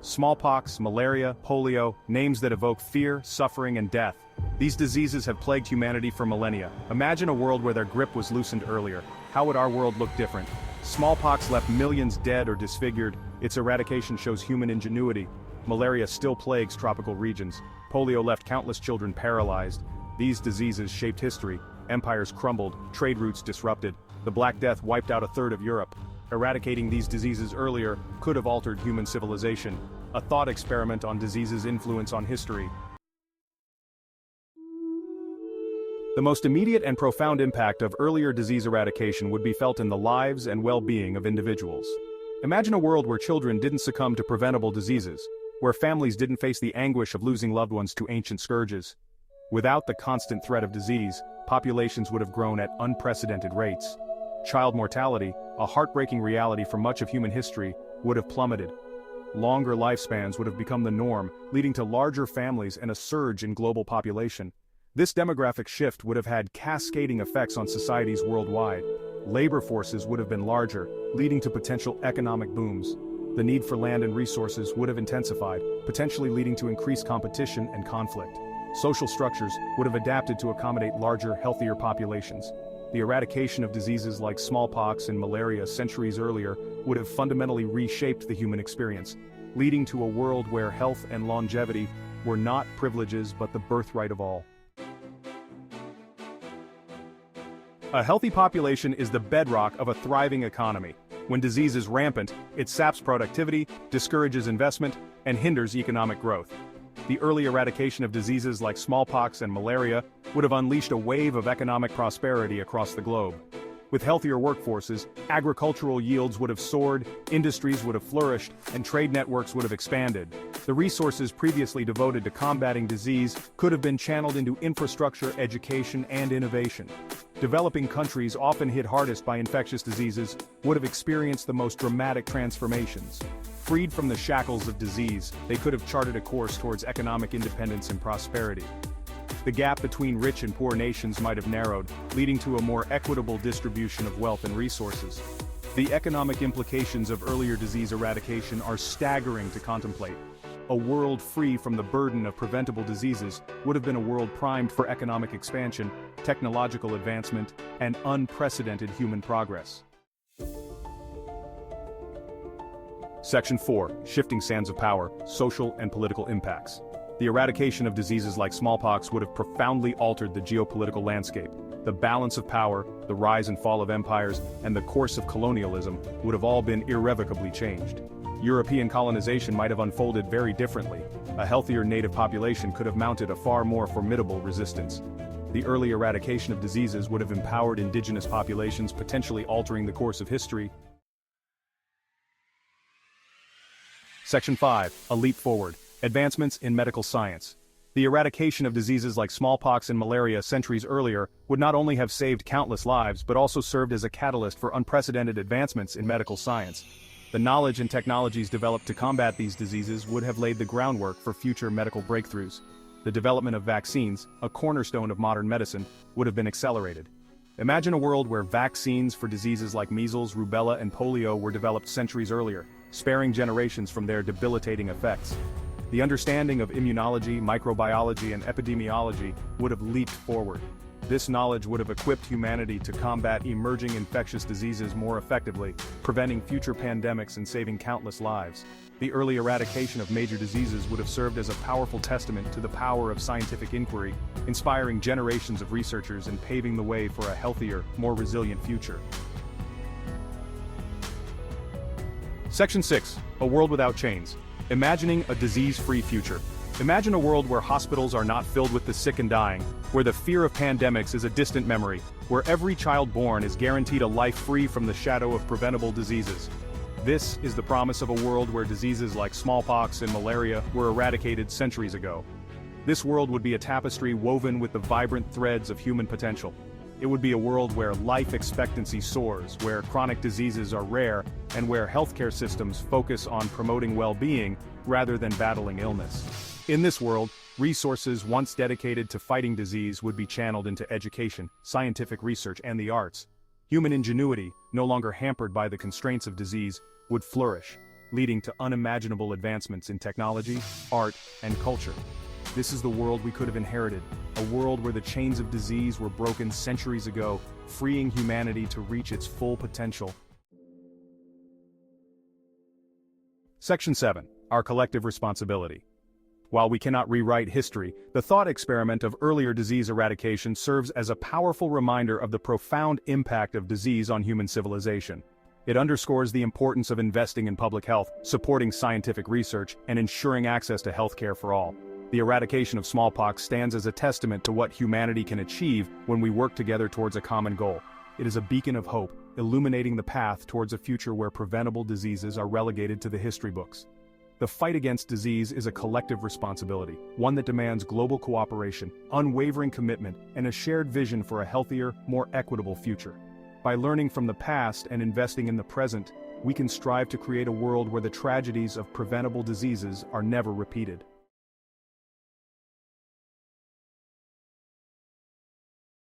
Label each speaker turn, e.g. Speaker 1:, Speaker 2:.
Speaker 1: Smallpox, malaria, polio, names that evoke fear, suffering, and death. These diseases have plagued humanity for millennia. Imagine a world where their grip was loosened earlier. How would our world look different? Smallpox left millions dead or disfigured. Its eradication shows human ingenuity. Malaria still plagues tropical regions. Polio left countless children paralyzed. These diseases shaped history. Empires crumbled, trade routes disrupted. The Black Death wiped out a third of Europe. Eradicating these diseases earlier could have altered human civilization. A thought experiment on diseases' influence on history. The most immediate and profound impact of earlier disease eradication would be felt in the lives and well-being of individuals. Imagine a world where children didn't succumb to preventable diseases, where families didn't face the anguish of losing loved ones to ancient scourges. Without the constant threat of disease, populations would have grown at unprecedented rates. Child mortality, a heartbreaking reality for much of human history, would have plummeted. Longer lifespans would have become the norm, leading to larger families and a surge in global population. This demographic shift would have had cascading effects on societies worldwide. Labor forces would have been larger, leading to potential economic booms. The need for land and resources would have intensified, potentially leading to increased competition and conflict. Social structures would have adapted to accommodate larger, healthier populations. The eradication of diseases like smallpox and malaria centuries earlier would have fundamentally reshaped the human experience, leading to a world where health and longevity were not privileges but the birthright of all. A healthy population is the bedrock of a thriving economy. When disease is rampant, it saps productivity, discourages investment, and hinders economic growth. The early eradication of diseases like smallpox and malaria would have unleashed a wave of economic prosperity across the globe. With healthier workforces, agricultural yields would have soared, industries would have flourished, and trade networks would have expanded. The resources previously devoted to combating disease could have been channeled into infrastructure, education, and innovation. Developing countries, often hit hardest by infectious diseases, would have experienced the most dramatic transformations. Freed from the shackles of disease, they could have charted a course towards economic independence and prosperity. The gap between rich and poor nations might have narrowed, leading to a more equitable distribution of wealth and resources. The economic implications of earlier disease eradication are staggering to contemplate. A world free from the burden of preventable diseases would have been a world primed for economic expansion, technological advancement, and unprecedented human progress. Section 4. Shifting sands of power, social and political impacts. The eradication of diseases like smallpox would have profoundly altered the geopolitical landscape. The balance of power, the rise and fall of empires, and the course of colonialism would have all been irrevocably changed. European colonization might have unfolded very differently. A healthier native population could have mounted a far more formidable resistance. The early eradication of diseases would have empowered indigenous populations, potentially altering the course of history. Section 5. A leap forward. Advancements in medical science. The eradication of diseases like smallpox and malaria centuries earlier would not only have saved countless lives but also served as a catalyst for unprecedented advancements in medical science. The knowledge and technologies developed to combat these diseases would have laid the groundwork for future medical breakthroughs. The development of vaccines, a cornerstone of modern medicine, would have been accelerated. Imagine a world where vaccines for diseases like measles, rubella, and polio were developed centuries earlier, sparing generations from their debilitating effects. The understanding of immunology, microbiology, and epidemiology would have leaped forward. This knowledge would have equipped humanity to combat emerging infectious diseases more effectively, preventing future pandemics and saving countless lives. The early eradication of major diseases would have served as a powerful testament to the power of scientific inquiry, inspiring generations of researchers and paving the way for a healthier, more resilient future. Section 6. A world without chains. Imagining a disease-free future. Imagine a world where hospitals are not filled with the sick and dying, where the fear of pandemics is a distant memory, where every child born is guaranteed a life free from the shadow of preventable diseases. This is the promise of a world where diseases like smallpox and malaria were eradicated centuries ago. This world would be a tapestry woven with the vibrant threads of human potential. It would be a world where life expectancy soars, where chronic diseases are rare, and where healthcare systems focus on promoting well-being rather than battling illness. In this world, resources once dedicated to fighting disease would be channeled into education, scientific research, and the arts. Human ingenuity, no longer hampered by the constraints of disease, would flourish. leading to unimaginable advancements in technology, art, and culture. This is the world we could have inherited, a world where the chains of disease were broken centuries ago, freeing humanity to reach its full potential. Section 7. Our collective responsibility. While we cannot rewrite history, the thought experiment of earlier disease eradication serves as a powerful reminder of the profound impact of disease on human civilization. It underscores the importance of investing in public health, supporting scientific research, and ensuring access to healthcare for all. The eradication of smallpox stands as a testament to what humanity can achieve when we work together towards a common goal. It is a beacon of hope, illuminating the path towards a future where preventable diseases are relegated to the history books. The fight against disease is a collective responsibility, one that demands global cooperation, unwavering commitment, and a shared vision for a healthier, more equitable future. By learning from the past and investing in the present, we can strive to create a world where the tragedies of preventable diseases are never repeated.